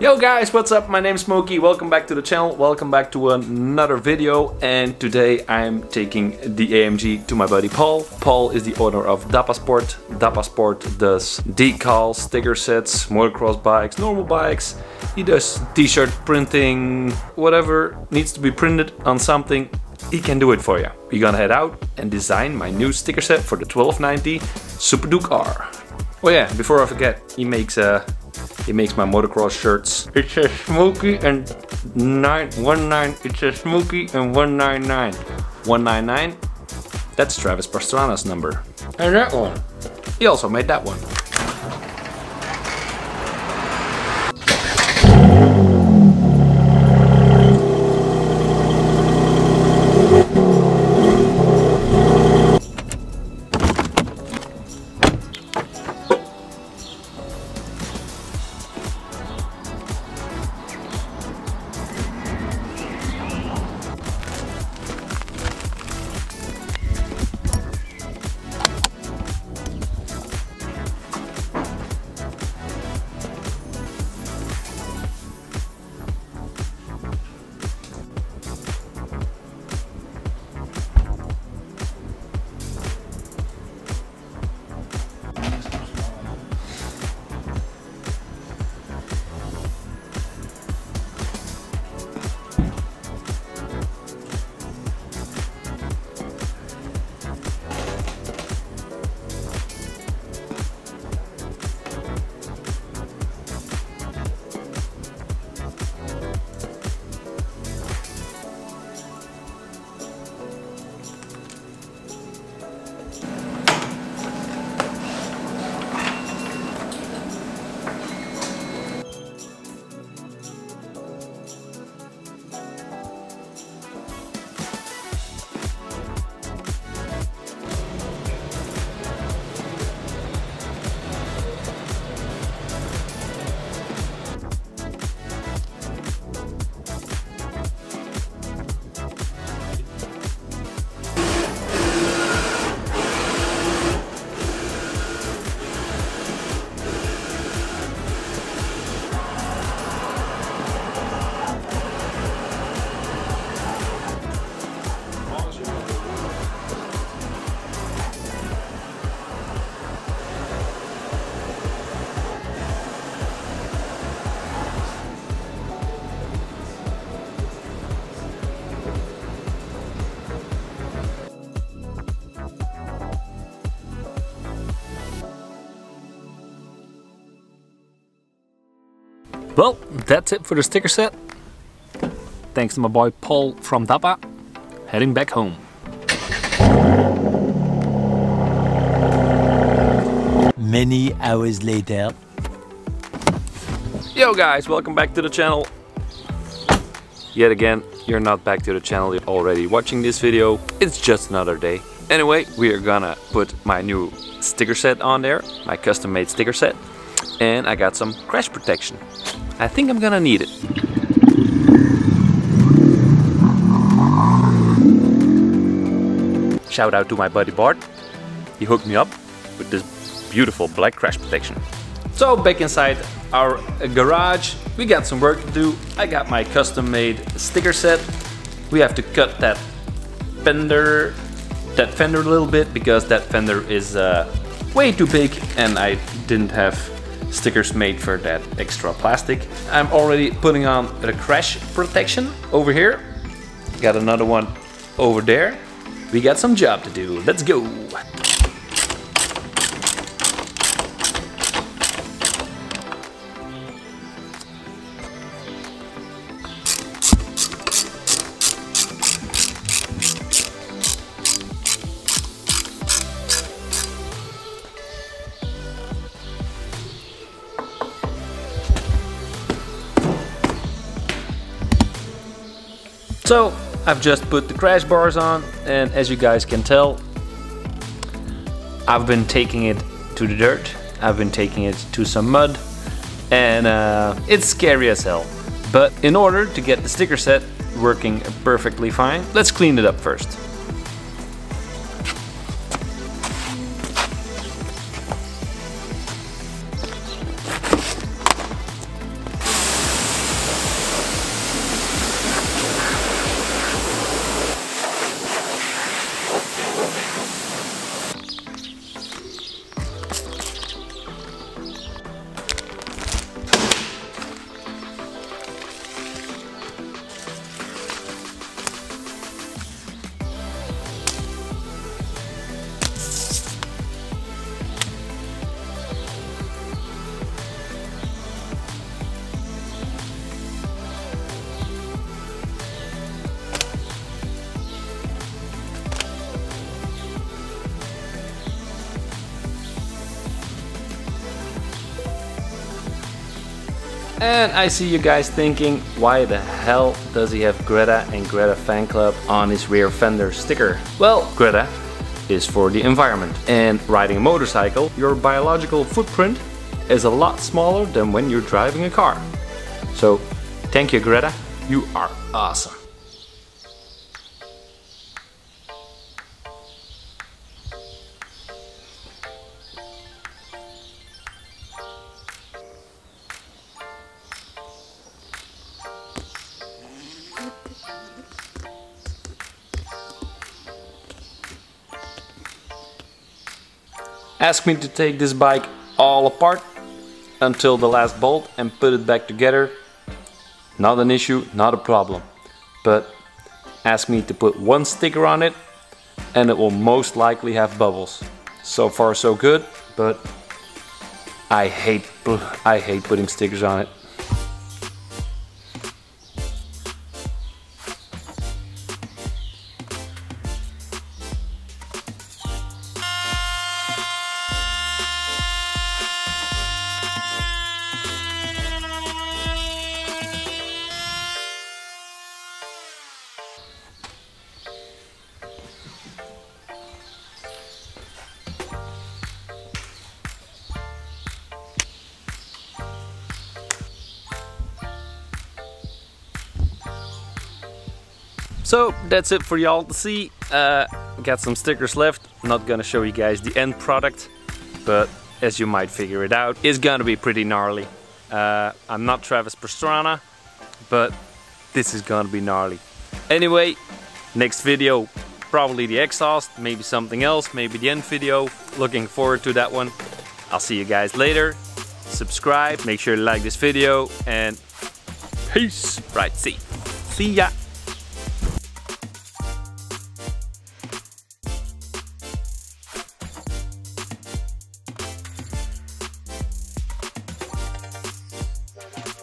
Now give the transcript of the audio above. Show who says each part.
Speaker 1: Yo guys, what's up? My name's Smokey. Welcome back to the channel. Welcome back to another video. And today I'm taking the AMG to my buddy Paul. Paul is the owner of Dappa Sport. Dappa Sport does decals, sticker sets, motocross bikes, normal bikes. He does t-shirt printing, whatever needs to be printed on something, he can do it for you. We're gonna head out and design my new sticker set for the 1290 Superduke R. Oh yeah, before I forget, he makes my motocross shirts. It says Smokey and 919. It says Smokey and 199. 199? That's Travis Pastrana's number. And that one. He also made that one. Well, that's it for the sticker set. Thanks to my boy Paul from Dappa. Heading back home.
Speaker 2: Many hours later.
Speaker 1: Yo guys, welcome back to the channel. Yet again, you're not back to the channel, you're already watching this video. It's just another day. Anyway, we are gonna put my new sticker set on there, my custom made sticker set. And I got some crash protection. I think I'm gonna need it. Shout out to my buddy Bart. He hooked me up with this beautiful black crash protection. So back inside our garage, we got some work to do. I got my custom made sticker set. We have to cut that fender a little bit because that fender is way too big and I didn't have stickers made for that extra plastic. I'm already putting on the crash protection over here. Got another one over there. We got some job to do. Let's go. So I've just put the crash bars on, and as you guys can tell, I've been taking it to the dirt, I've been taking it to some mud, and it's scary as hell. But in order to get the sticker set working perfectly fine, let's clean it up first. And I see you guys thinking, why the hell does he have Greta and Greta Fanclub on his rear fender sticker? Well, Greta is for the environment. And riding a motorcycle, your biological footprint is a lot smaller than when you're driving a car. So, thank you, Greta. You are awesome. Ask me to take this bike all apart until the last bolt and put it back together. Not an issue, not a problem. But ask me to put one sticker on it and it will most likely have bubbles. So far so good, but I hate putting stickers on it. So that's it for y'all to see. Got some stickers left. Not gonna show you guys the end product, but as you might figure it out, it's gonna be pretty gnarly. I'm not Travis Pastrana, but this is gonna be gnarly. Anyway, next video, probably the exhaust, maybe something else, maybe the end video. Looking forward to that one. I'll see you guys later. Subscribe, make sure to like this video, and peace. Right, see ya.